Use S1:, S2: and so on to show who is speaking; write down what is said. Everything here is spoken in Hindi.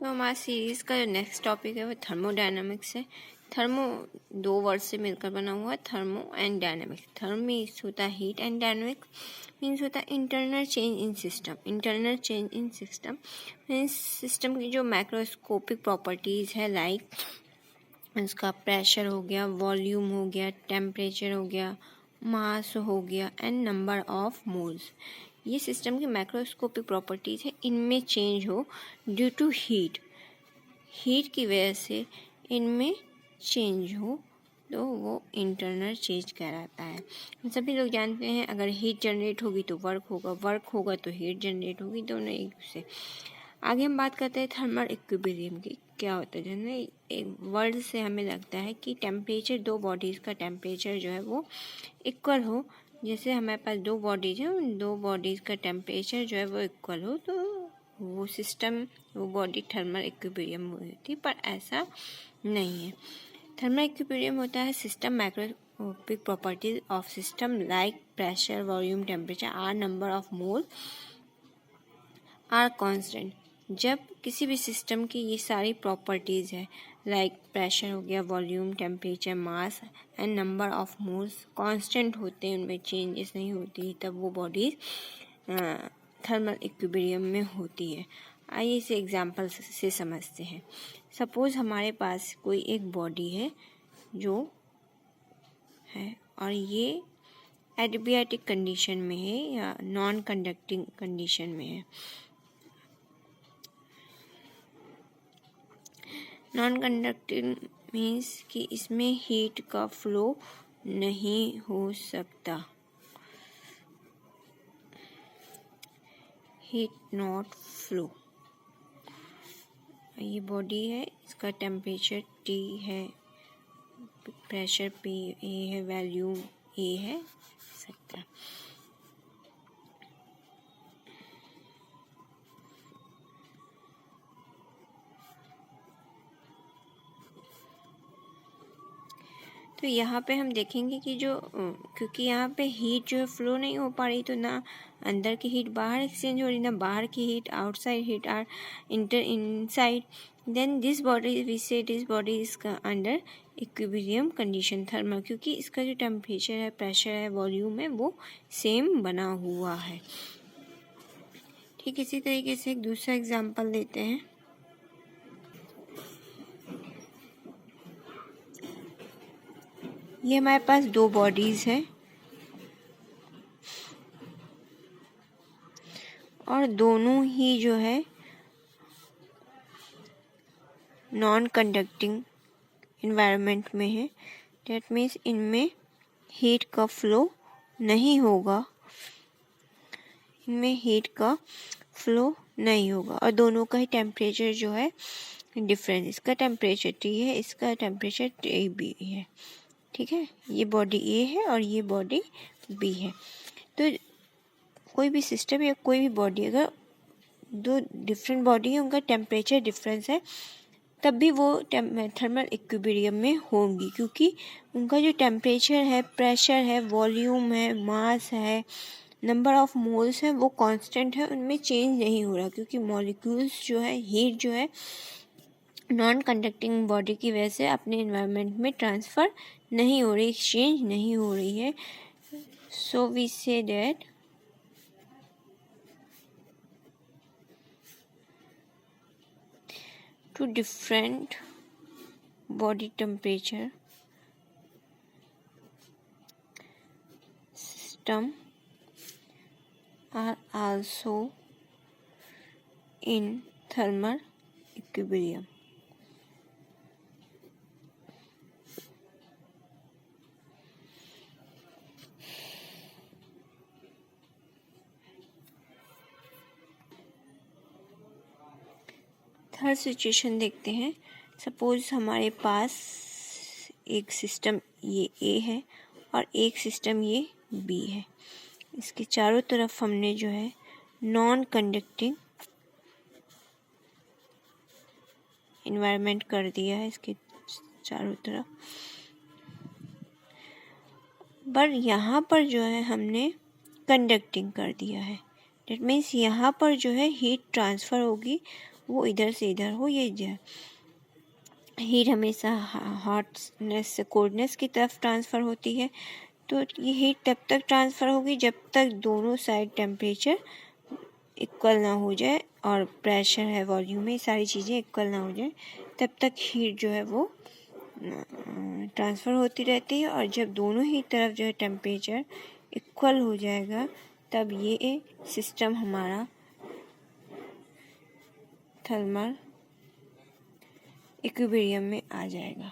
S1: तो हमारा सीरीज़ का जो नेक्स्ट टॉपिक है वो थर्मोडायनामिक्स है। थर्मो दो वर्ड से मिलकर बना हुआ है, thermo and dynamics. Thermo means होता है हीट एंड डायनामिक्स मीन्स होता है internal change in system. Internal change in system means system की जो मैक्रोस्कोपिक प्रॉपर्टीज़ है, लाइक इसका प्रेशर हो गया, वॉल्यूम हो गया, टेम्परेचर हो गया, मास हो गया एंड नंबर ऑफ मोल्स। ये सिस्टम की मैक्रोस्कोपिक प्रॉपर्टीज़ है, इनमें चेंज हो ड्यू टू हीट की वजह से इनमें चेंज हो तो वो इंटरनल चेंज कहलाता है। हम सभी लोग जानते हैं अगर हीट जनरेट होगी तो वर्क होगा, वर्क होगा तो हीट जनरेट होगी, दोनों एक दूसरे। आगे हम बात करते हैं थर्मल इक्विलिब्रियम की। क्या होता है, जनरली एक वर्ड से हमें लगता है कि टेम्परेचर, दो बॉडीज़ का टेम्परेचर जो है वो इक्वल हो। जैसे हमारे पास दो बॉडीज़ हैं, उन दो बॉडीज़ का टेम्परेचर जो है वो इक्वल हो तो वो सिस्टम, वो बॉडी थर्मल इक्विलिब्रियम होती है, पर ऐसा नहीं है। थर्मल इक्विलिब्रियम होता है system macroscopic properties of system like pressure, volume, temperature are number of mole are constant. जब किसी भी सिस्टम की ये सारी प्रॉपर्टीज़ है, लाइक प्रेशर हो गया, volume, temperature, mass and number of moles constant होते हैं, उनमें चेंजेस नहीं होती, तब वो बॉडीज थर्मल इक्विलिब्रियम में होती है। आइए इसे एग्जांपल से समझते हैं। सपोज़ हमारे पास कोई एक बॉडी है जो है और ये एडियाबैटिक कंडीशन में है या नॉन कंडक्टिंग कंडीशन में है। नॉन कंडक्टिंग मीन्स कि इसमें हीट का फ्लो नहीं हो सकता, हीट नॉट फ्लो। ये बॉडी है, इसका टेम्परेचर T है, प्रेशर P A है, वॉल्यूम A है सकता। तो यहाँ पे हम देखेंगे कि जो क्योंकि यहाँ पे हीट जो है फ्लो नहीं हो पा रही, तो ना अंदर की हीट बाहर एक्सचेंज हो रही, ना बाहर की heat outside heat are inside, then this body we say this body is under equilibrium condition thermal, क्योंकि इसका जो टेम्परेचर है, प्रेशर है, वॉल्यूम है, वो सेम बना हुआ है। ठीक इसी तरीके से एक दूसरा एग्जाम्पल लेते हैं। ये हमारे पास दो बॉडीज़ है और दोनों ही जो है नॉन कंडक्टिंग इन्वायरमेंट में है। डेट मीन्स इनमें हीट का फ्लो नहीं होगा, इनमें हीट का फ्लो नहीं होगा और दोनों का ही टेम्परेचर जो है डिफरेंट, इसका टेम्परेचर T है, इसका टेम्परेचर B है। ठीक है, ये बॉडी A है और ये बॉडी B है। तो कोई भी सिस्टम या कोई भी बॉडी, अगर दो डिफरेंट बॉडी है, उनका टेम्परेचर डिफरेंस है, तब भी वो थर्मल इक्विलिब्रियम में होंगी, क्योंकि उनका जो टेम्परेचर है, प्रेशर है, वॉल्यूम है, मास है, नंबर ऑफ मोल्स है, वो कांस्टेंट है, उनमें चेंज नहीं हो रहा, क्योंकि मॉलिक्यूल्स जो है, हीट जो है नॉन कंडक्टिंग बॉडी की वजह से अपने एनवायरनमेंट में ट्रांसफ़र नहीं हो रही, एक्सचेंज नहीं हो रही है। So we say that two different body temperature system are also in thermal equilibrium. Third situation देखते हैं। सपोज हमारे पास एक सिस्टम ये A है और एक सिस्टम ये B है। इसके चारों तरफ हमने जो है नॉन कंडक्टिंग इन्वायरमेंट कर दिया है इसके चारों तरफ, पर यहाँ पर जो है हमने कंडक्टिंग कर दिया है। डेट मीन्स यहाँ पर जो है हीट ट्रांसफ़र होगी वो इधर से इधर हो। ये हीट हमेशा हॉटनेस से कोल्डनेस की तरफ ट्रांसफ़र होती है। तो ये हीट तब तक ट्रांसफ़र होगी जब तक दोनों साइड टेम्परेचर इक्वल ना हो जाए और प्रेशर है, वॉल्यूम है, सारी चीज़ें इक्वल ना हो जाए, तब तक हीट जो है वो ट्रांसफ़र होती रहती है। और जब दोनों ही तरफ जो है टेम्परेचर इक्वल हो जाएगा तब ये सिस्टम हमारा थर्मल इक्विलिब्रियम में आ जाएगा।